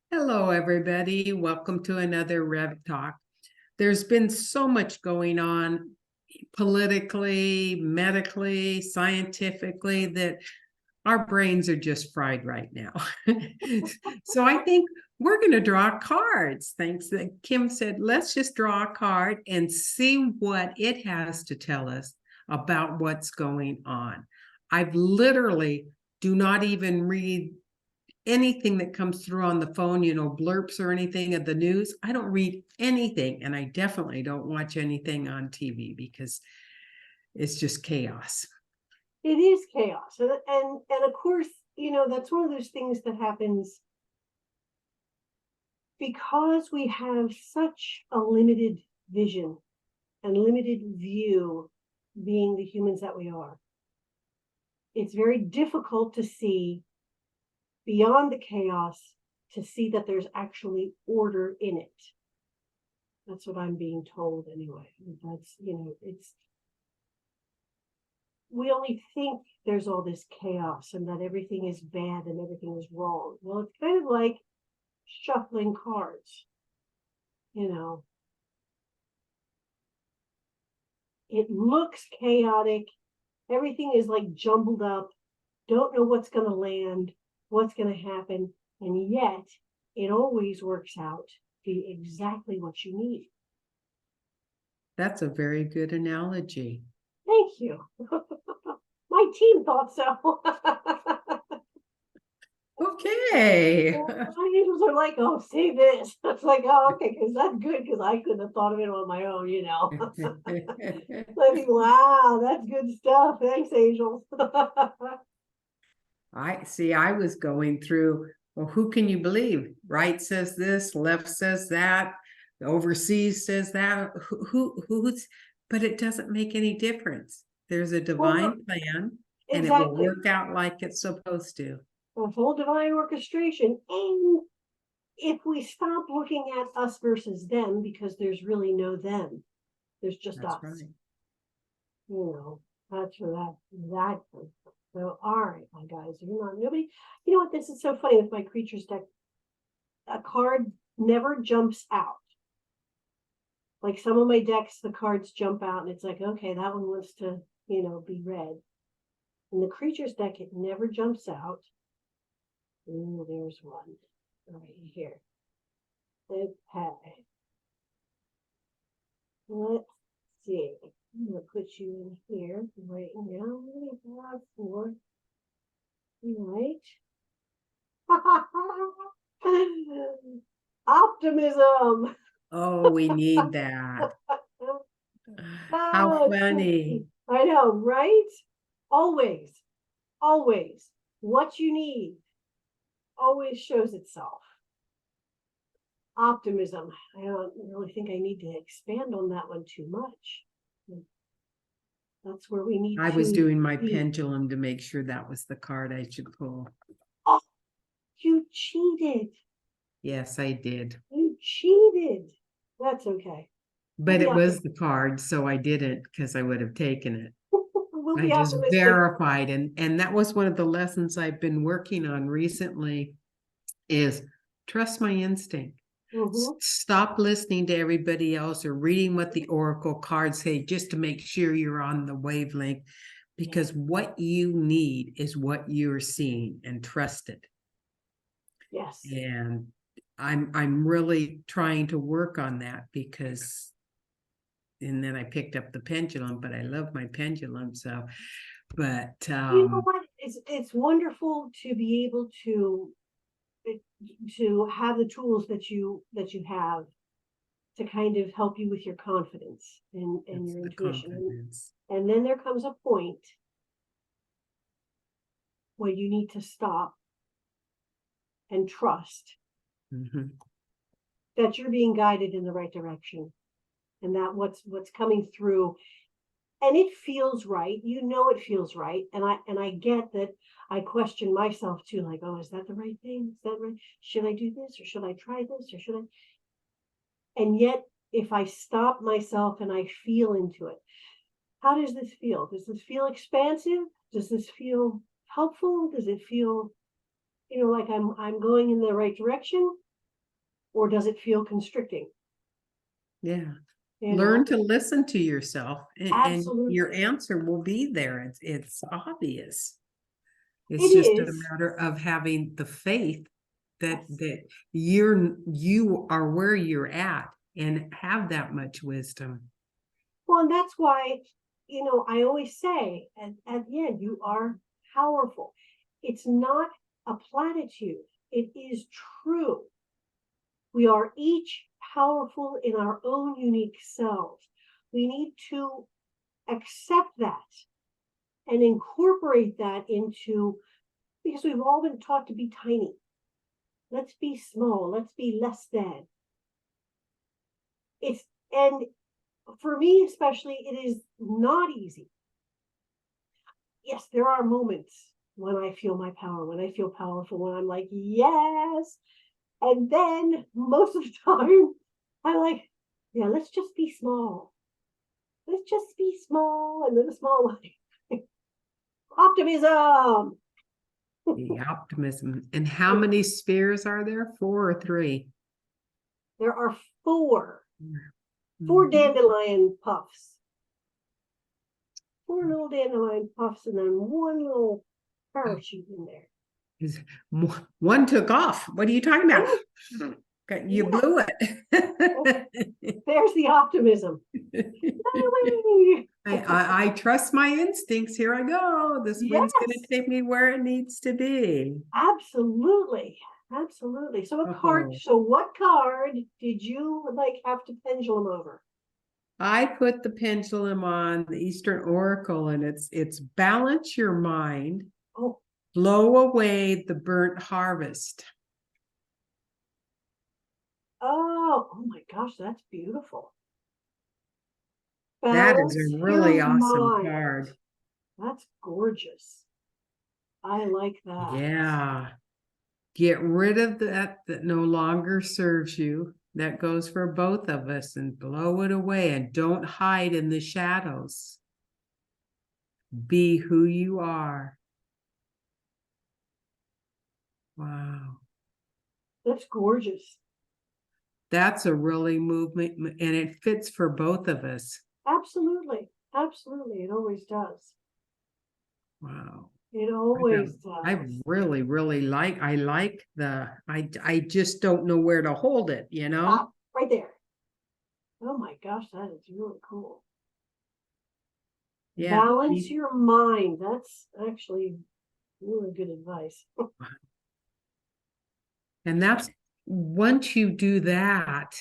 Hello, everybody. Welcome to another Rev Talk. There's been so much going on politically, medically, scientifically that our brains are just fried right now. So I think we're going to draw cards. Thanks that Kim said, let's just draw a card and see what it has to tell us about what's going on. I've literally do not even read anything that comes through on the phone, blurps or anything of the news. I don't read anything, and I definitely don't watch anything on TV because it's just chaos. It is chaos. And of course, that's one of those things that happens because we have such a limited vision and limited view, being the humans that we are. It's very difficult to see beyond the chaos, to see that there's actually order in it. That's what I'm being told anyway. That's, we only think there's all this chaos and that everything is bad and everything is wrong. Well, it's kind of like shuffling cards. It looks chaotic. Everything is like jumbled up. Don't know what's going to land, what's going to happen. And yet it always works out to be exactly what you need. That's a very good analogy. Thank you. My team thought so. Okay. My angels are like, oh, say this. It's like, oh, okay, because that's good, because I couldn't have thought of it on my own, I think, wow, that's good stuff. Thanks, angels. I was going through, well, who can you believe? Right says this, left says that, overseas says that. Who's, but it doesn't make any difference. There's a divine plan, and it will work out like it's supposed to. A whole divine orchestration. And if we stop looking at us versus them, because there's really no them, there's just us. Right. That's for that. So, all right, my guys, nobody. You know what? This is so funny with my creatures deck. A card never jumps out. Like some of my decks, the cards jump out, and it's like, okay, that one wants to, be read. In the creatures deck, it never jumps out. Ooh, there's one right here. Okay. Let's see. I'm going to put you in here right now. We have 4. Right. Optimism. Oh, we need that. How funny. I know, right? Always what you need always shows itself. Optimism. I don't really think I need to expand on that one too much. That's where we need I was doing my pendulum to make sure that was the card I should pull. Oh, you cheated. Yes, I did. You cheated. That's okay. But it was the card, so I didn't, because I would have taken it. I just verified, and that was one of the lessons I've been working on recently, is trust my instinct. Stop listening to everybody else or reading what the oracle cards say just to make sure you're on the wavelength, because what you need is what you're seeing, and trust it. Yes. And I'm really trying to work on that, because and then I picked up the pendulum, but I love my pendulum. So, but you know what? It's wonderful to be able to have the tools that you have to kind of help you with your confidence and your intuition. And then there comes a point where you need to stop and trust that you're being guided in the right direction, and that what's coming through, and it feels right. It feels right. And I get that I question myself too, like, oh, is that the right thing? Is that right? Should I do this, or should I try this, or should I? And yet, if I stop myself and I feel into it, how does this feel? Does this feel expansive? Does this feel helpful? Does it feel, like I'm going in the right direction, or does it feel constricting? Yeah. You Learn know, to listen to yourself, and your absolutely. answer will be there. It's obvious. It It's just a is. matter of having the faith that Yes. you are where you're at and have that much wisdom. Well, and that's why, I always say at the end, you are powerful. It's not a platitude. It is true. We are each powerful in our own unique selves. We need to accept that and incorporate that into, because we've all been taught to be tiny. Let's be small. Let's be less than. And for me, especially, it is not easy. Yes, there are moments when I feel my power, when I feel powerful, when I'm like, yes. And then most of the time, I'm like, yeah, let's just be small. Let's just be small. And then the small one, optimism. The optimism. And how many spheres are there? 4 or 3? There are four Mhm. dandelion puffs, 4 little dandelion puffs, and then one little parachute in there. One took off. What are you talking about? Okay, you Yeah, blew it. there's the optimism. I trust my instincts. Here I go. This wind's going to Yes, take me where it needs to be. absolutely. Absolutely. So Oh, what card did you have to pendulum over? I put the pendulum on the Eastern Oracle, and it's balance your mind, Oh, blow away the burnt harvest. oh my gosh, that's beautiful. That is Balance a your really awesome mind. card. That's gorgeous. I like that. Yeah. Get rid of that no longer serves you. That goes for both of us, and blow it away, and don't hide in the shadows. Be who you are. Wow. That's gorgeous. That's a really movement, and it fits for both of us. Absolutely. Absolutely. It always does. Wow. It always I does. really like I just don't know where to hold it, you know? Ah, right there. Oh my gosh, that is really cool. Yeah. Balance your mind. That's actually really good advice. And that's once you do that,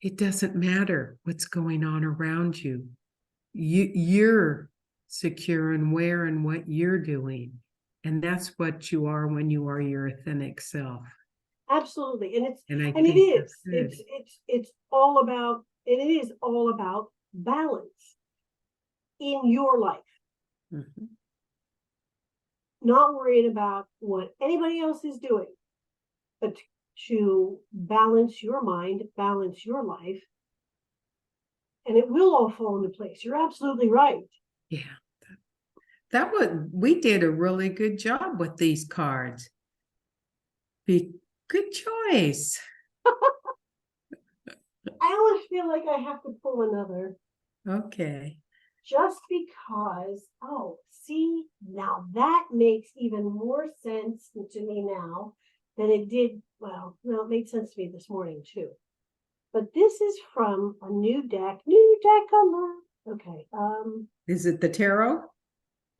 it doesn't matter what's going on around you. You're secure in where and what you're doing. And that's what you are when you are your authentic self. Absolutely. And I And it think that's is. good. It's all about, and it is all about balance in your life. Mhm. Not worrying about what anybody else is doing, but to balance your mind, balance your life, and it will all fall into place. You're absolutely right. Yeah. We did a really good job with these cards. Be good choice. I always feel like I have to pull another Okay. just because, oh, see, now that makes even more sense to me now than it did. Well, no, it made sense to me this morning too. But this is from a new deck color. Okay. Is it the tarot?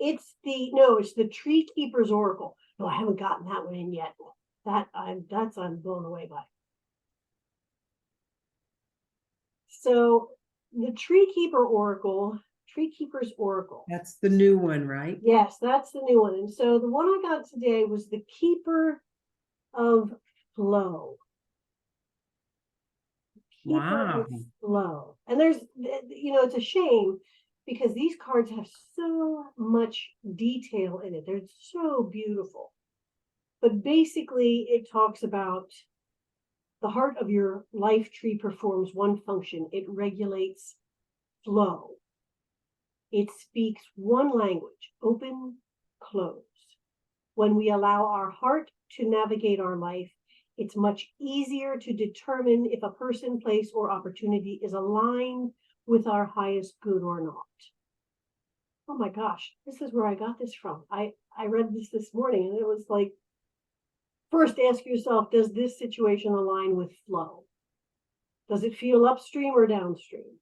It's the Tree Keeper's Oracle. No, I haven't gotten that one in yet. I'm blown away by. So the Tree Keeper's Oracle. That's the new one, right? Yes, that's the new one. And so the one I got today was the Keeper of Flow. Keeper Wow. of Flow. And it's a shame because these cards have so much detail in it. They're so beautiful. But basically, it talks about the heart of your life tree performs one function. It regulates flow. It speaks one language, open, close. When we allow our heart to navigate our life, it's much easier to determine if a person, place, or opportunity is aligned with our highest good or not. Oh my gosh, this is where I got this from. I read this morning, and it was like, first ask yourself, does this situation align with flow? Does it feel upstream or downstream?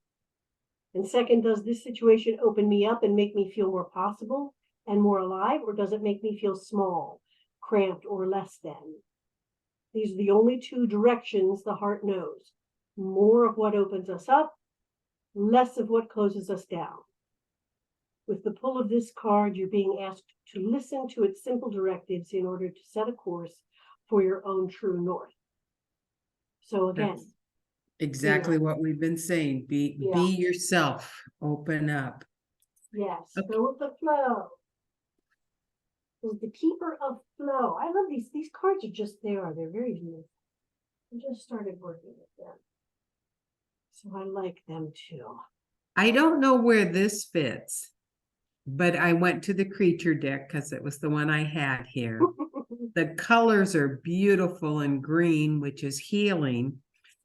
And second, does this situation open me up and make me feel more possible and more alive, or does it make me feel small, cramped, or less than? These are the only two directions the heart knows. More of what opens us up, less of what closes us down. With the pull of this card, you're being asked to listen to its simple directives in order to set a course for your own true north. So again, That's exactly what we've been saying. Be yourself. Open up. Yes, Okay. go with the flow. Is the keeper of flow. I love these. These cards are just there. They're very beautiful. I just started working with them, so I like them too. I don't know where this fits, but I went to the creature deck because it was the one I had here. The colors are beautiful and green, which is healing.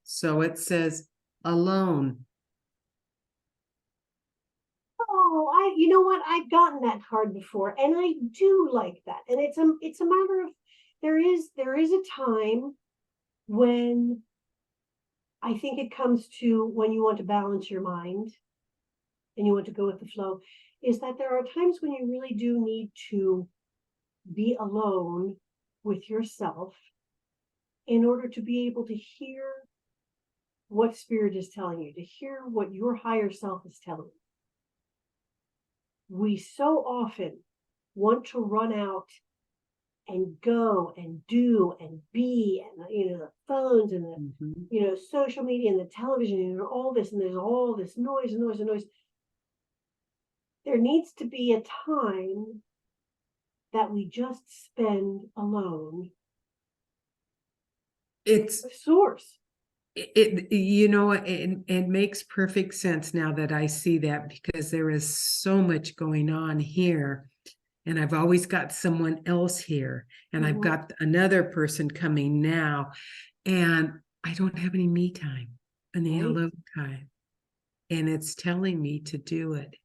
So it says alone. Oh, you know what? I've gotten that card before, and I do like that. And it's a matter of there is a time when I think it comes to when you want to balance your mind and you want to go with the flow, is that there are times when you really do need to be alone with yourself in order to be able to hear what spirit is telling you, to hear what your higher self is telling you. We so often want to run out and go and do and be, and the phones and the social media and the television and all this, and there's all this noise and noise and noise. There needs to be a time that we just spend alone. It's a source. It makes perfect sense now that I see that, because there is so much going on here, and I've always got someone else here, and I've got another person coming now, and I don't have any me time, any alone time, and it's telling me to do it.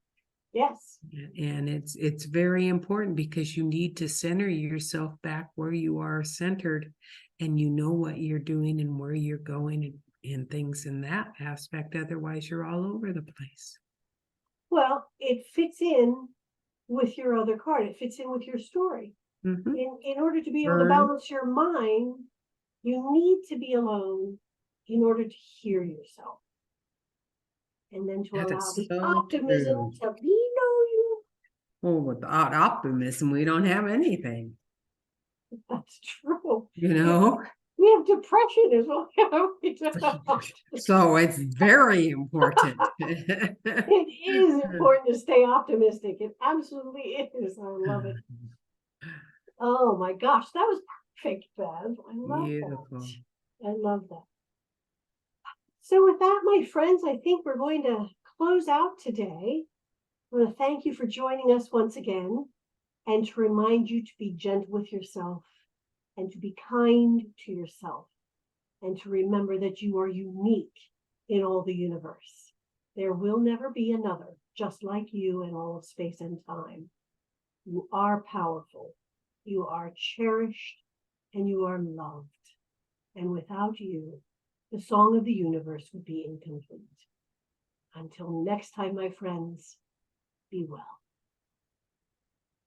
Yes. And it's very important, because you need to center yourself back where you are centered, and you know what you're doing and where you're going and things in that aspect. Otherwise, you're all over the place. Well, it fits in with your other card. It fits in with your story. In order to be able to balance your mind, you need to be alone in order to hear yourself. And then to allow the optimism to be you. Well, without optimism, we don't have anything. That's true. We have depression as well. So it's very important. It is important to stay optimistic. It absolutely is. I love it. Oh my gosh, that was perfect, Bev. I love that. I love that. So with that, my friends, I think we're going to close out today. I want to thank you for joining us once again, and to remind you to be gentle with yourself and to be kind to yourself, and to remember that you are unique in all the universe. There will never be another just like you in all of space and time. You are powerful, you are cherished, and you are loved. And without you, the song of the universe would be incomplete. Until next time, my friends, be well.